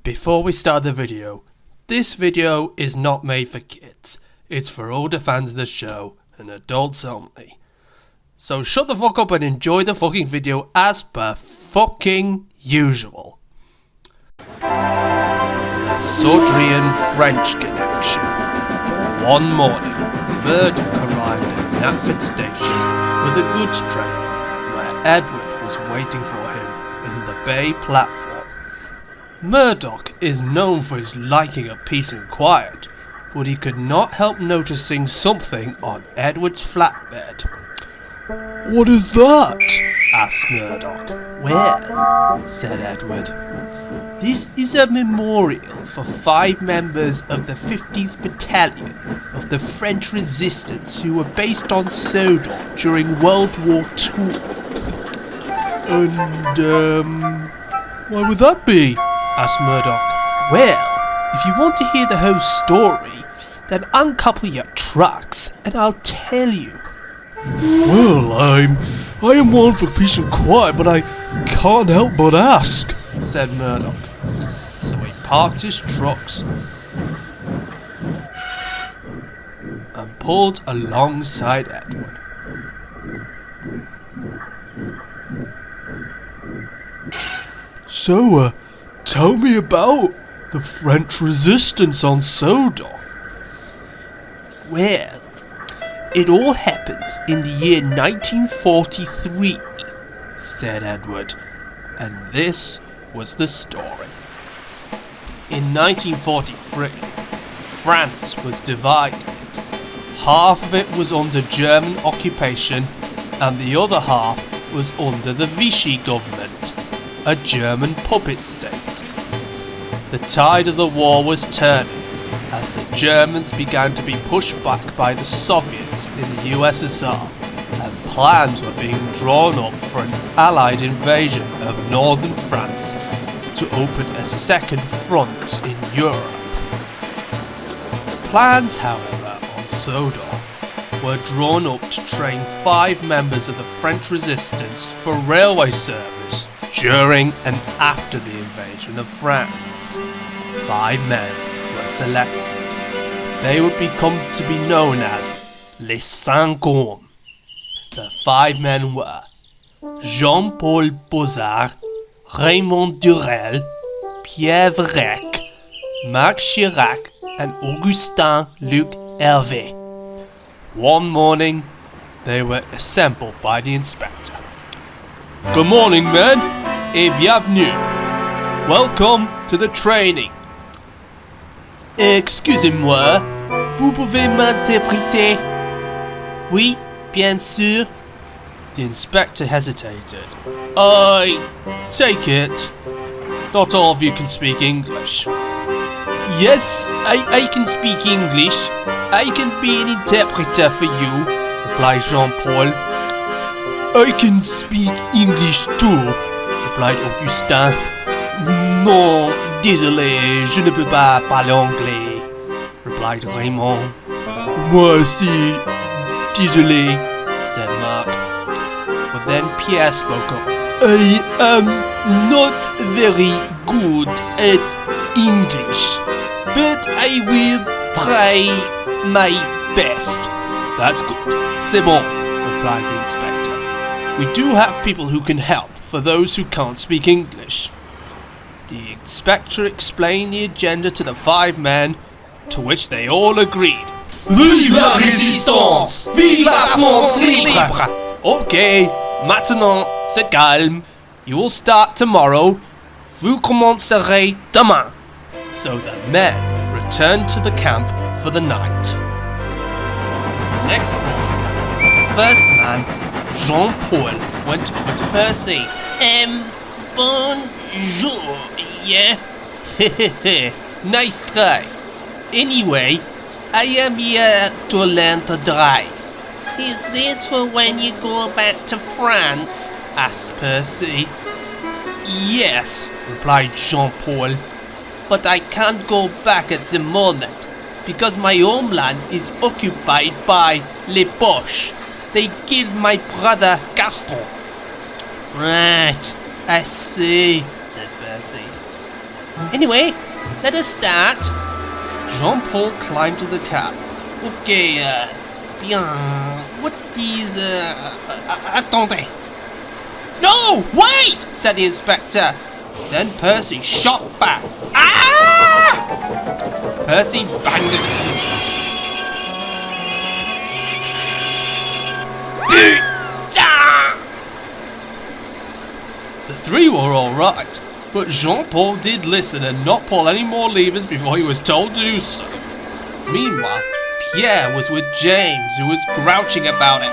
Before we start the video, this video is not made for kids. It's for older fans of the show and adults only. So shut the fuck up and enjoy the fucking video as per fucking usual. The Sudrian French connection. One morning, Murdoch arrived at Knapford station with a goods train where Edward was waiting for him in the bay platform. Murdoch is known for his liking of peace and quiet, but he could not help noticing something on Edward's flatbed. "What is that?" asked Murdoch. "Well," said Edward, "this is a memorial for 5 members of the 50th Battalion of the French Resistance who were based on Sodor during World War II. And, why would that be?" asked Murdoch. "Well, if you want to hear the whole story, then uncouple your trucks and I'll tell you." "Well, I am one for peace and quiet, but I can't help but ask," said Murdoch. So he parked his trucks and pulled alongside Edward. "So, tell me about the French resistance on Sodor." "Well, it all happens in the year 1943, said Edward, and this was the story. In 1943, France was divided. Half of it was under German occupation, and the other half was under the Vichy government, a German puppet state. The tide of the war was turning as the Germans began to be pushed back by the Soviets in the USSR, and plans were being drawn up for an Allied invasion of northern France to open a second front in Europe. Plans, however, on Sodor were drawn up to train 5 members of the French resistance for railway service during and after the invasion of France. 5 men were selected. They would become to be known as les cinq hommes. The 5 men were Jean-Paul Bosard, Raymond Durelles, Pierre Verrecq, Marc Chirac, and Augustin-Luc Hervé. One morning, they were assembled by the inspector. "Good morning, men, et bienvenue. Welcome to the training." "Excusez-moi, vous pouvez m'interpréter?" "Oui, bien sûr." The inspector hesitated. "I take it not all of you can speak English." "Yes, I can speak English. I can be an interpreter for you," replied Jean-Paul. "I can speak English too," replied Augustin. "Non, désolé, je ne peux pas parler anglais," replied Raymond. "Moi aussi, désolé," said Marc. But then Pierre spoke up. "I am not very good at English, but I will try my best." "That's good. C'est bon," replied the inspector. "We do have people who can help for those who can't speak English." The inspector explained the agenda to the 5 men, to which they all agreed. "Vive la résistance! Vive la France libre!" "Okay, maintenant, c'est calme. You will start tomorrow. Vous commencerez demain." So the men returned to the camp for the night. Next morning, the first man, Jean-Paul, went over to Percy. Bonjour, yeah? Hehehe, nice try. Anyway, I am here to learn to drive." "Is this for when you go back to France?" asked Percy. "Yes," replied Jean-Paul, "but I can't go back at the moment, because my homeland is occupied by les Boches. They killed my brother Gaston." "Right, I see," said Percy. Anyway, let us start. Jean-Paul climbed to the cab. Okay, bien. What is, attendez. No, wait, said the inspector. Then Percy shot back. Ah! Percy banged into some trucks. The three were alright, but Jean-Paul did listen and not pull any more levers before he was told to do so. Meanwhile, Pierre was with James, who was grouching about it.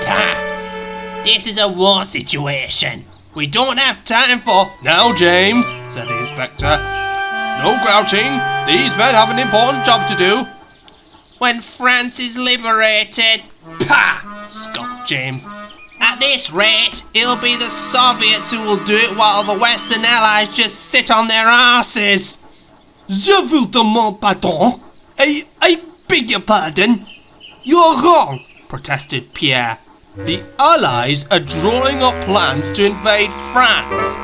"Pa, this is a war situation. We don't have time for..." "Now, James," said the inspector. "No grouching. These men have an important job to do." "When France is liberated..." "Pah!" scoffed James. "At this rate, it'll be the Soviets who will do it while the Western Allies just sit on their asses." "Je vous demande pardon. I beg your pardon. You're wrong," protested Pierre. "The Allies are drawing up plans to invade France.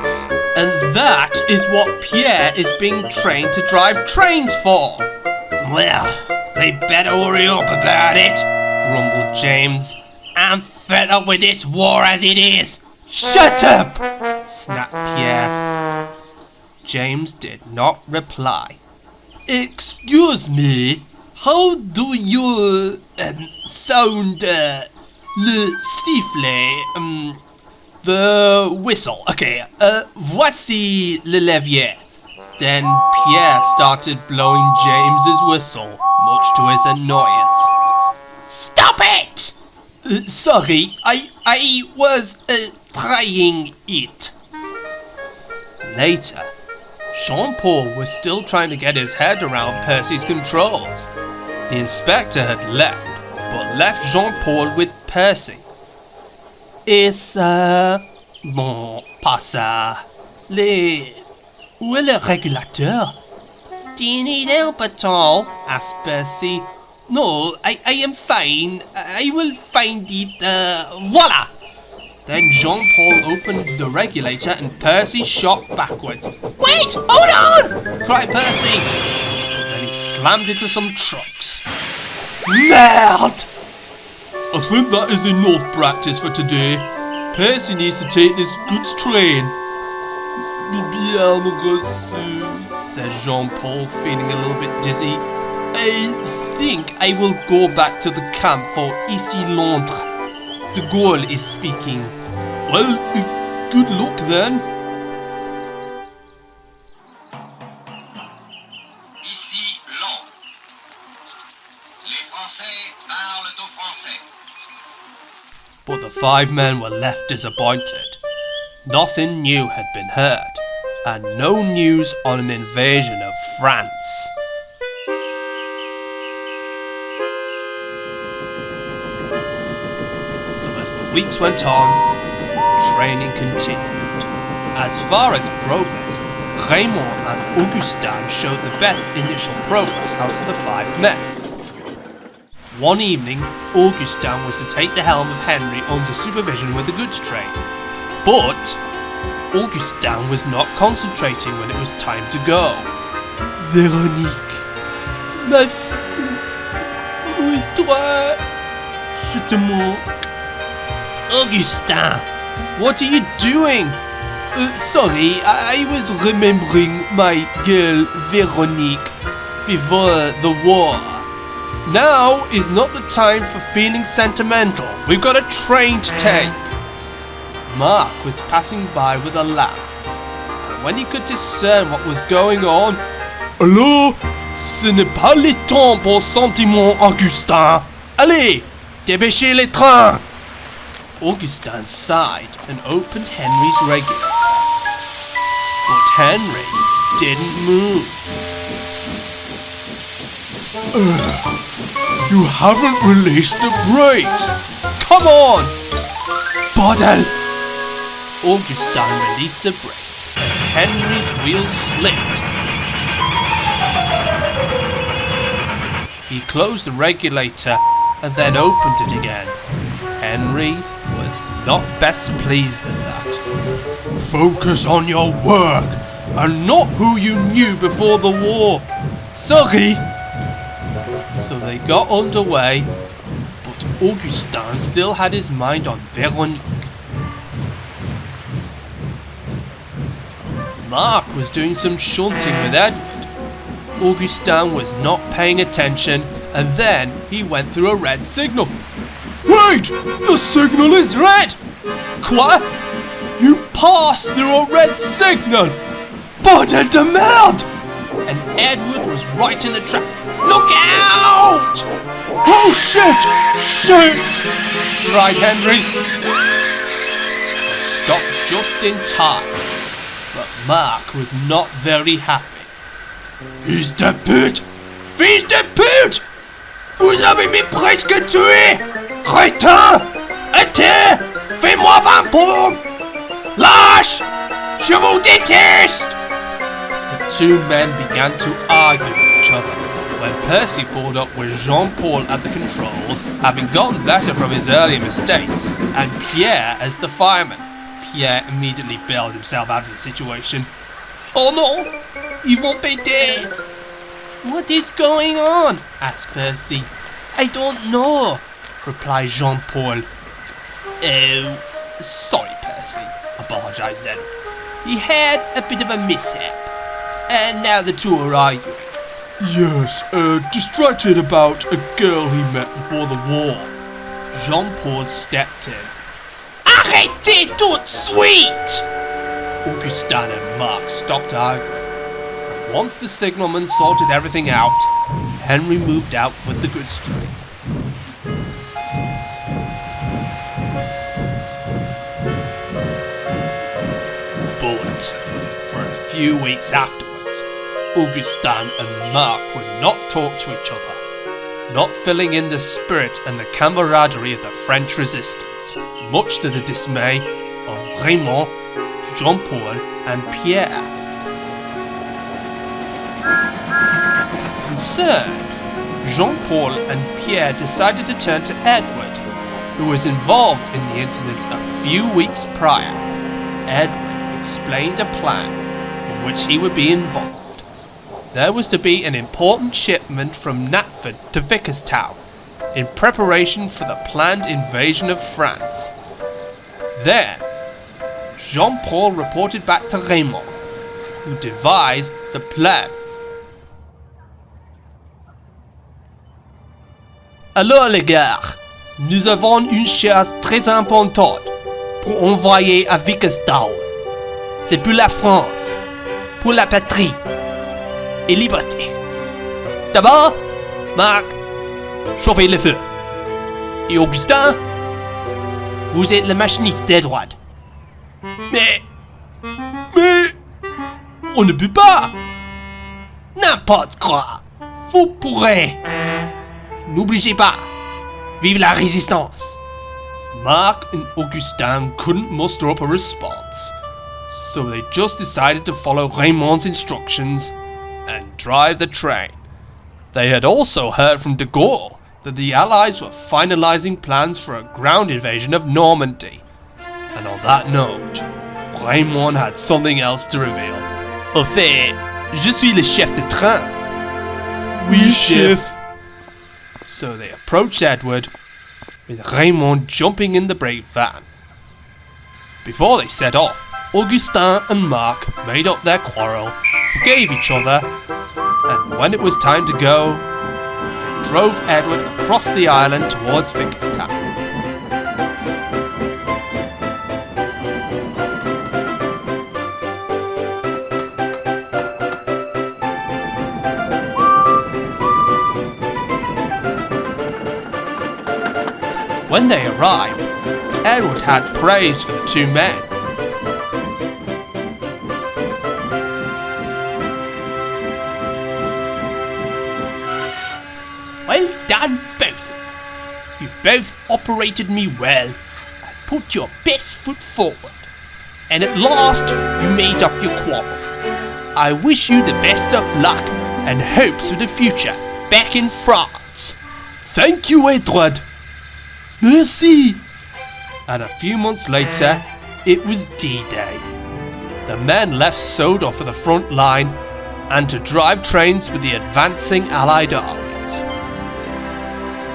And that is what Pierre is being trained to drive trains for." "Well, they better hurry up about it," grumbled James. "I'm fed up with this war as it is." "Shut up!" snapped Pierre. James did not reply. "Excuse me, how do you sound le sifflet, the whistle? Okay, voici le levier." Then Pierre started blowing James's whistle, much to his annoyance. "Stop it!" Sorry, I was trying it." Later, Jean-Paul was still trying to get his head around Percy's controls. The inspector had left, but left Jean-Paul with Percy. "Est-ce... bon, pas ça. Où est le régulateur?" "Do you need help at all?" asked Percy. "No, I am fine. I will find it, voila!" Then Jean-Paul opened the regulator and Percy shot backwards. "Wait! Hold on!" cried Percy. But then he slammed into some trucks. Merde! "I think that is enough practice for today. Percy needs to take this goods train." "Bien reçu," said Jean-Paul, feeling a little bit dizzy. "I think I will go back to the camp for ici Londres. De Gaulle is speaking." "Well, good luck then." Ici Londres. Les Français parlent au français. But the five men were left disappointed. Nothing new had been heard, and no news on an invasion of France. So as the weeks went on, the training continued. As far as progress, Raymond and Augustin showed the best initial progress out of the five men. One evening, Augustin was to take the helm of Henry under supervision with the goods train. But Augustin was not concentrating when it was time to go. "Véronique, ma fille, où est toi? Je te manque." "Augustin, what are you doing?" Sorry, I was remembering my girl Véronique before the war. Now is not the time for feeling sentimental. We've got a train to take." Marc was passing by with a lamp, and when he could discern what was going on, "Allô, ce n'est pas le temps pour sentiment, Augustin. Allez, dépêchez les trains." Augustin sighed and opened Henry's regulator. But Henry didn't move. "You haven't released the brakes. Come on!" "Bordel!" Augustin released the brakes, and Henry's wheels slipped. He closed the regulator and then opened it again. Henry was not best pleased at that. Focus on your work and not who you knew before the war. Sorry. So they got underway, but Augustin still had his mind on Veronique. Marc was doing some shunting with Edward. Augustin was not paying attention, and then he went through a red signal. Wait! The signal is red! Quoi? You passed through a red signal! Bordel de merde! And Edward was right in the trap. Look out! Oh shit! Shit! cried Henry. They stopped just in time, but Marc was not very happy. Fils de pute! Fils de pute! Vous avez mis presque tué! Crétin! Été! Fais-moi 20 pompes! Lâche! Je vous déteste! The two men began to argue with each other when Percy pulled up with Jean-Paul at the controls, having gotten better from his earlier mistakes, and Pierre as the fireman. Pierre immediately bailed himself out of the situation. Oh no! Ils vont péter! What is going on? Asked Percy. I don't know, replied Jean-Paul. Oh, sorry Percy, apologized Edward. He had a bit of a mishap, and now the two are arguing. Yes, distracted about a girl he met before the war. Jean-Paul stepped in. Arrêtez tout de suite! Augustin and Marc stopped arguing. And once the signalman sorted everything out, Henry moved out with the goods train. But for a few weeks afterwards, Augustin and Marc would not talk to each other, not filling in the spirit and the camaraderie of the French resistance, much to the dismay of Raymond, Jean-Paul and Pierre. Concerned, Jean-Paul and Pierre decided to turn to Edward, who was involved in the incident a few weeks prior. Edward explained a plan in which he would be involved. There was to be an important shipment from Knapford to Vickerstown in preparation for the planned invasion of France. Then, Jean-Paul reported back to Raymond, who devised the plan. Alors les gars, nous avons une chose très importante pour envoyer à Vickerstown. C'est pour la France, pour la patrie et liberté. D'abord, Marc, chauffez le feu. Et Augustin, vous êtes le machiniste d'Edward. Mais, on ne peut pas. N'importe quoi. Vous pourrez. N'oubliez pas. Vive la résistance. Marc and Augustin couldn't muster up a response, so they just decided to follow Raymond's instructions and drive the train. They had also heard from de Gaulle that the Allies were finalizing plans for a ground invasion of Normandy. And on that note, Raymond had something else to reveal. Au fait, je suis le chef de train. Oui, chef. So they approached Edward, with Raymond jumping in the brake van. Before they set off, Augustin and Marc made up their quarrel, forgave each other, and when it was time to go, they drove Edward across the island towards Vickerstown. When they arrived, Edward had praise for the two men. Well done, both of you. You both operated me well and put your best foot forward. And at last, you made up your quarrel. I wish you the best of luck and hopes for the future back in France. Thank you, Edward. Merci! And a few months later, it was D-Day. the men left Sodor for the front line and to drive trains with the advancing Allied armies.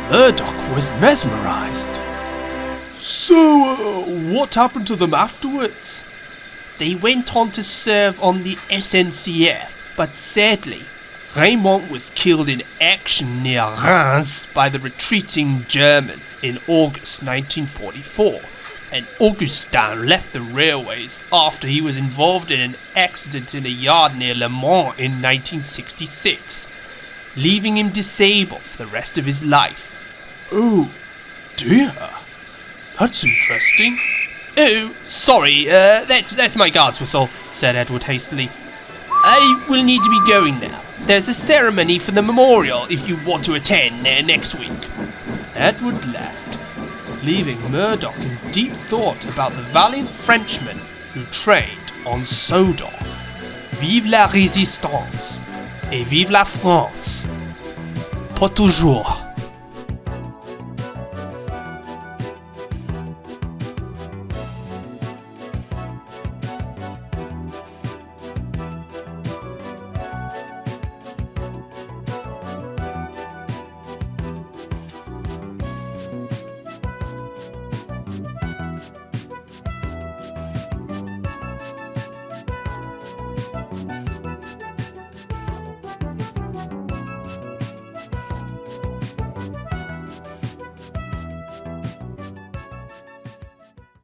Murdoch was mesmerized. So, what happened to them afterwards? They went on to serve on the SNCF, but sadly, Raymond was killed in action near Reims by the retreating Germans in August 1944, and Augustin left the railways after he was involved in an accident in a yard near Le Mans in 1966, leaving him disabled for the rest of his life. Oh, dear. That's interesting. Oh, sorry, that's my guard's whistle, said Edward hastily. I will need to be going now. There's a ceremony for the memorial if you want to attend next week. Edward left, leaving Murdoch in deep thought about the valiant Frenchmen who trained on Sodor. Vive la résistance et vive la France. Pour toujours.